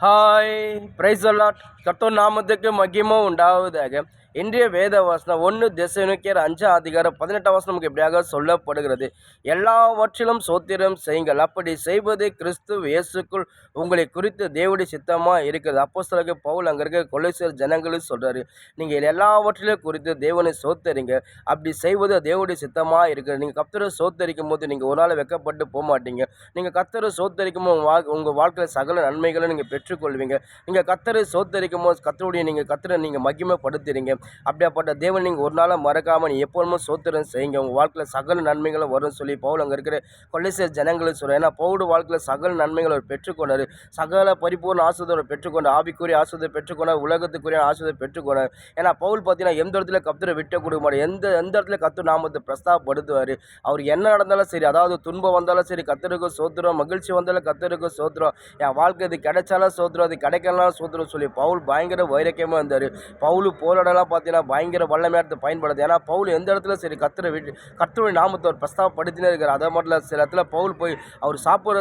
Hi price allot கர்த்தர் நாமத்துக்கு மகிமை உண்டாவதாக. இன்றைய வேத வசனம் 1 தெசலோனிக்கேயர் 5:18 வசனம் நமக்கு எப்படியாக சொல்லப்படுகிறது. எல்லாவற்றிலும் சோத்திரம் செய்யுங்கள், அப்படி செய்வது கிறிஸ்து இயேசுக்குள் உங்களை குறித்து தேவனுடைய சித்தமாக இருக்கிறது. அப்போஸ்தலனாகிய பவுல் அங்கே இருக்க கொலோசியர் ஜனங்களுக்கு சொல்கிறாரு, நீங்கள் எல்லாவற்றிலும் குறித்து தேவனை சோத்தரிங்க, அப்படி செய்வது தேவனுடைய சித்தமாக இருக்கிறது. நீங்கள் கர்த்தரை சோத்தரிக்கும் போது நீங்கள் ஒரு நாள் வெக்கப்பட்டு போக மாட்டீங்க. நீங்கள் கர்த்தரை சோத்தரிக்கும் போது உங்கள் வாழ்க்கையில் சகல நன்மைகளை நீங்கள் பெற்றுக்கொள்வீங்க. நீங்கள் கர்த்தரை சோத்தரிக்கும் போது கர்த்தருடைய கர்த்தரை நீங்கள் மகிமைப்படுத்துறீங்க. அப்படியாப்பட்ட தேவன் நீங்கள் ஒரு நாளாக மறக்காமல் எப்பொழுதும் சோத்திரம் செய்யுங்க, உங்கள் வாழ்க்கையில் சகல நன்மைகளும் வரும்னு சொல்லி பவுல் அங்கே இருக்கிற கொலோசியர் ஜனங்களுக்கு சொல்கிறார். ஏன்னா பவுல் வாழ்க்கையில் சகல நன்மைகளை அவர் பெற்றுக்கொண்டார், சகல பரிபூர்ண ஆசீர்வாதத்தை பெற்றுக்கொண்டார், ஆவிக்குரிய ஆசீர்வாதத்தை பெற்றுக்கொண்டார், உலகத்துக்குரிய ஆசீர்வாதத்தை பெற்றுக்கொண்டார். ஏன்னா பவுல் பார்த்தீங்கன்னா எந்த இடத்துல கர்த்தரை விட்டு கொடுக்க மாட்டார், எந்த இடத்துல கர்த்தர் நாமத்தை பிரஸ்தாபப்படுத்துவார். அவர் என்ன நடந்தாலும் சரி, அதாவது துன்பம் வந்தாலும் சரி கர்த்தருக்கு சோத்திரம், மகிழ்ச்சி வந்தாலும் கர்த்தருக்கு சோத்திரம், என் வாழ்க்கை இது கிடைச்சாலும் சோத்திரம், அது கிடைக்கலாம் சோத்திரம் சொல்லி பவுல் பயங்கர வைரக்கியமாக இருந்தார். பவுல் போராடலாம் பார்த்தீங்கன்னா பயங்கர வல்லமையாக பயன்படுது. ஏன்னா பவுல் எந்த இடத்துல சரி கர்த்தருடைய நாமத்தை அவர் பிரஸ்தாபப்படுத்தினே இருக்கார். அதை மட்டும் இல்லை, சில இடத்துல பவுல் போய் அவர்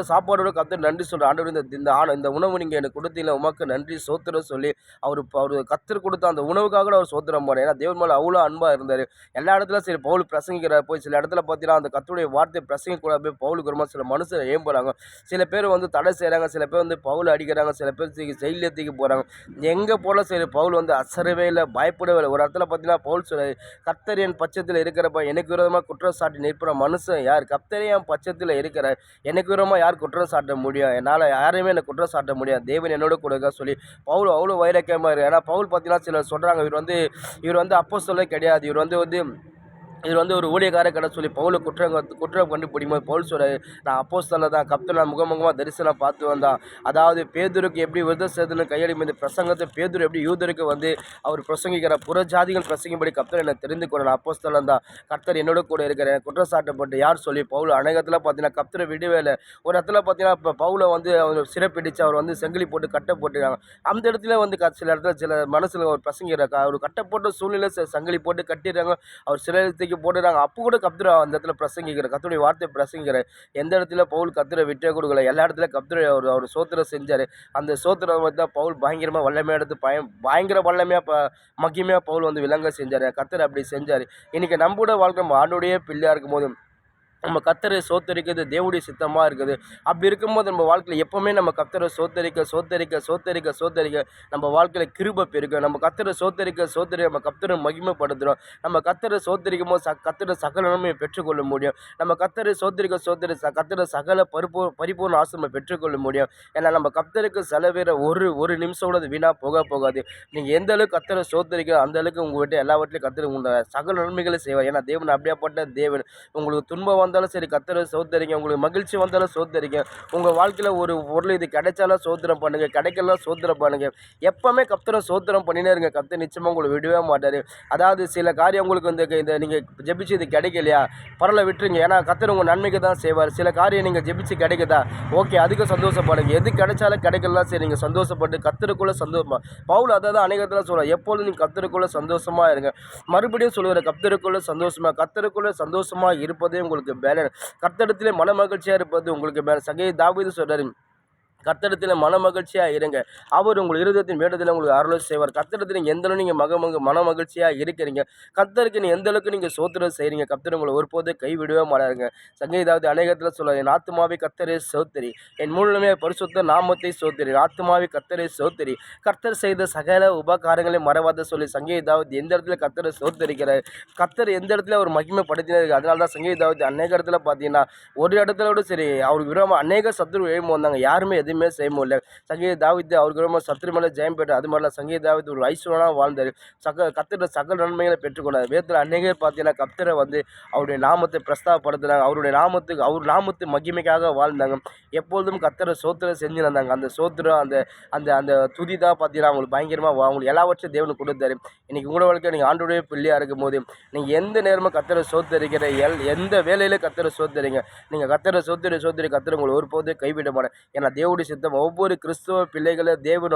சாப்பாடோட கர்த்தர் நன்றி சொல்கிறார். ஆண்டவர் இந்த உணவு நீங்கள் எனக்கு கொடுத்தீங்க, உமக்கு நன்றி சோத்திரம் சொல்லி அவர் கர்த்தர் கொடுத்த அந்த உணவுக்காக அவர் சோத்திரம் போனார். ஏன்னா தேவன் மேலே அவ்வளோ அன்பாக இருந்தார். எல்லா இடத்துல சரி பவுல் பிரசங்கிக்கிறார், போய் சில இடத்துல பார்த்தீங்கன்னா அந்த கர்த்தருடைய வார்த்தையை பிரசங்கிக்கூட போய் பவுலுக்கு ரொம்ப சில மனுஷர் ஏம்புறாங்க, சில பேர் தடை செய்கிறாங்க, சில பேர் பவுல் அடிக்கிறாங்க, சில பேர் ஜெயிலில் தூக்கி போகிறாங்க. எங்கே போல சரி பவுல் அசரவே இல்லை, பயப்படவே இல்லை. ஒரு இடத்துல பார்த்தீங்கன்னா பவுல் சொல்ல, கர்த்தர் என் பட்சத்தில் இருக்கிறப்ப எனக்கு விரோதமாக குற்றம் சாட்டி நிற்பற மனுஷன் யார்? கர்த்தரே என் பட்சத்தில் இருக்கிற எனக்கு விரோதமாக யார் குற்றம் சாட்ட முடியும்? என்னால் யாரையுமே எனக்கு குற்றம் சாட்ட முடியாது, தேவன் என்னோட கொடுக்க சொல்லி பவுல் அவ்வளோ வைரக்கியமாக இருக்குது. ஏன்னா பவுல் பார்த்தீங்கன்னா சிலர் சொல்கிறாங்க, இவர் அப்போஸ்தலர் கிடையாது, இவர் ஒரு ஊழியக்கார கடை சொல்லி பவுலை குற்றம் கண்டுபிடிக்கும் பவுல் சொல்கிறார், நான் அப்போஸ்தலர் தான், கர்த்தர் நான் முகமுகமாக தரிசனம் பார்த்து வந்தான். அதாவது பேதுருக்கு எப்படி விருத சேதனை கையெழி இந்த பிரசங்கத்தை பேதுரு எப்படி யூதருக்கு அவர் பிரசங்கிக்கிறார், புற ஜாதிகள் பிரசங்கிப்படி கர்த்தர் என்னை தெரிந்து கொள்ள அப்போஸ்தலன் தான், கர்த்தர் என்னோட கூட இருக்கிறேன் குற்றம் சாட்டப்பட்டு யார் சொல்லி பவுல் அநேகத்தில் பார்த்தீங்கன்னா கர்த்தரை விடவே இல்லை. ஒரு இடத்துல பார்த்தீங்கன்னா இப்போ பவுலை அவர் சிறைப்பிடிச்சு அவர் செங்கிலி போட்டு கட்டை போட்டுருக்காங்க. அந்த இடத்துல சில இடத்துல சில மனசில் ஒரு பிரசங்கிறார், அவர் கட்டப்பட்ட சூழ்நிலை சங்கிலி போட்டு கட்டிடுறாங்க, அவர் சிறைக்கு போட்டுறாங்க. அப்போ கூட கர்த்தர் அந்த இடத்துல பிரசங்கிக்கிற கர்த்தருடைய வார்த்தை பிரசங்கிக்கிற எந்த இடத்துல பவுல் கர்த்தரை விட்டே கொடுக்கல, எல்லா இடத்துல கர்த்தரை அவர் சோத்திரம் செஞ்சார். அந்த சோத்திரம் தான் பவுல் பயங்கரமாக வல்லமையாக எடுத்து பயங்கர வல்லமையாக மகிமையாக பவுல் விளங்க செஞ்சார். கர்த்தர் அப்படி செஞ்சார். இன்றைக்கி நம்மளோட வாழ்க்கை நம்ம ஆண்டோடைய பிள்ளையாக இருக்கும் போது நம்ம கர்த்தரை சோத்தரிக்கிறது தேவனுடைய சித்தமாக இருக்குது. அப்படி இருக்கும்போது நம்ம வாழ்க்கையில் எப்போவுமே நம்ம கர்த்தரை சோத்தரிக்க நம்ம வாழ்க்கையில் கிருபை பெருக்கும். நம்ம கர்த்தரை சோத்தரிக்க நம்ம கர்த்தரை மகிமைப்படுத்துகிறோம். நம்ம கர்த்தரை சோத்தரிக்கும் போது கர்த்தரை சகல நன்மையை பெற்றுக்கொள்ள முடியும். நம்ம கர்த்தரை சோத்தரிக்க கர்த்தரை சகல பரிபூர்ண ஆசீர்வாதம் பெற்றுக்கொள்ள முடியும். ஏன்னா நம்ம கர்த்தருக்கு செலவேற ஒரு நிமிஷம் கூட அது வீணாக போகாது. நீங்கள் எந்த அளவுக்கு கர்த்தரை சோத்தரிக்க அந்த அளவுக்கு உங்கள்கிட்ட எல்லாவற்றிலும் கர்த்தர் உங்களை சகல நன்மைகளை செய்வார். ஏன்னா தேவன் அப்படியாப்பட்ட தேவன். உங்களுக்கு துன்பம் வந்தாலும் சரி கர்த்தரை சோத்தரிங்க, உங்களுக்கு மகிழ்ச்சி வந்தாலும் சோத்தரிங்க, உங்கள் வாழ்க்கையில் ஒரு பொருள் இது கிடைச்சாலும் சோத்திரம் பண்ணுங்கள், கிடைக்கலாம் சோத்திரம் பண்ணுங்கள். எப்போவுமே கர்த்தரை சோத்திரம் பண்ணினே இருங்க, கர்த்தர் நிச்சயமாக உங்களை விடவே மாட்டார். அதாவது சில காரியம் உங்களுக்கு இந்த நீங்கள் ஜெபிச்சு இது கிடைக்கலையா பரவாயில்ல விட்டுருங்க, ஏன்னா கர்த்தர் உங்கள் நன்மைக்கு தான் செய்வார். சில காரியம் நீங்கள் ஜெபிச்சு கிடைக்குதா, ஓகே அதுக்கு சந்தோஷப்படுங்க, எது கிடைச்சாலும் கிடைக்கலாம் சரி நீங்கள் சந்தோஷப்பட்டு கர்த்தருக்குள்ளே சந்தோஷமாக பவுல் அதை தான் அநேகத்தில் சொல்கிறார், எப்பொழுதும் நீங்கள் கர்த்தருக்குள்ளே சந்தோஷமாக இருங்க. மறுபடியும் சொல்லுவார், கர்த்தருக்குள்ளே சந்தோஷமாக இருப்பதே உங்களுக்கு பேலன், கர்த்தரிடத்திலே மன மகிழ்ச்சியாக இருப்பது உங்களுக்கு பேலன். சங்கீத தாவீது சொல்றாரு, கர்த்தரிடத்தில் மன மகிழ்ச்சியாக இருங்க, அவர் உங்கள் இருதயத்தின் வேண்டுதலை உங்களுக்கு அருளை செய்வார். கர்த்தரிடத்தில் நீங்கள் எந்த அளவுக்கு நீங்கள் மன மகிழ்ச்சியாக இருக்கிறீங்க, கர்த்தருக்கு நீங்கள் எந்த அளவுக்கு நீங்கள் சோத்திரம் செய்கிறீங்க, கர்த்தர் உங்களை ஒருபோது கைவிடவே மாட்டாருங்க. சங்கீதாவது அநேகத்தில் சொல்லுவார், என் ஆத்துமாவை கர்த்தரை சோத்திரி, என் முழுமே பரிசுத்த நாமத்தை சோத்திரி, ஆத்துமாவை கர்த்தரை சோத்திரி, கர்த்தர் செய்த சகல உபகாரங்களை மறவாத சொல்லி சங்கீதாவது எந்த இடத்துல கர்த்தரை சோத்தரிக்கிறார், கர்த்தர் எந்த இடத்துல அவர் மகிமைப்படுத்தினே இருக்குது. அதனால தான் சங்கீதாவது அநேக இடத்துல பார்த்தீங்கன்னா ஒரு இடத்துல கூட சரி அவருக்கு விரோதமாக அநேக சத்துரு எழும்பு வந்தாங்க, யாருமே எதுவுமே செய்ய முடியல. சங்கீத தாவீது அவருக்கு ரொம்ப சத்துரு மேலே ஜெயம் பெற்றார். அது மாதிரிலாம் சங்கீத தாவீது ஒரு ஐஸ்வரனாக வாழ்ந்தார், கர்த்தர் சகல நன்மைகளை பெற்றுக்கொண்டார். வேதத்தில் அநேக பார்த்தீங்கன்னா கர்த்தரை அவருடைய நாமத்தை பிரஸ்தாபப்படுத்தினாங்க, அவர் நாமத்து மகிமைக்காக வாழ்ந்தாங்க, எப்பொழுதும் கர்த்தரை சோத்திரம் செஞ்சு வந்தாங்க. அந்த சோத்திரம் அந்த துதி தான் பார்த்தீங்கன்னா அவங்களுக்கு பயங்கரமாக அவங்களுக்கு எல்லாவற்றையும் தேவனுக்கு கொடுத்தாரு. இன்றைக்கி உங்களோட வாழ்க்கை நீங்கள் ஆண்டோடைய பிள்ளையாக இருக்கும் போது நீங்கள் எந்த நேரமும் கர்த்தரை சோத்தரிக்கிற எந்த வேலையில் கர்த்தரை சோத்தரிங்க, நீங்கள் கர்த்தரை சோத்தரி கர்த்தர் உங்களை ஒருபோது கைவிட மாட்டேன். ஏன்னா தேவனுடைய சித்தம் ஒவ்வொரு கிறிஸ்துவ பிள்ளைகளை தேவன்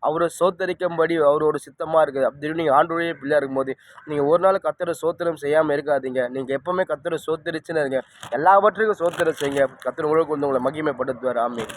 அவரை சோத்தரிக்கும்படி அவரோட சித்தமாக இருக்குது. அப்படி நீங்கள் ஆண்டோடைய பிள்ளையாக இருக்கும்போது நீங்கள் ஒரு நாள் கர்த்தரை சோத்திரம் செய்யாமல் இருக்காதீங்க. நீங்கள் எப்போவுமே கர்த்தரை சோத்தரிச்சுன்னு இருங்க, எல்லாவற்றையும் சோத்திரம் செய்யுங்க, கர்த்தர் உங்களுக்கு உங்களை மகிமைப்படுத்துவார். ஆமென்.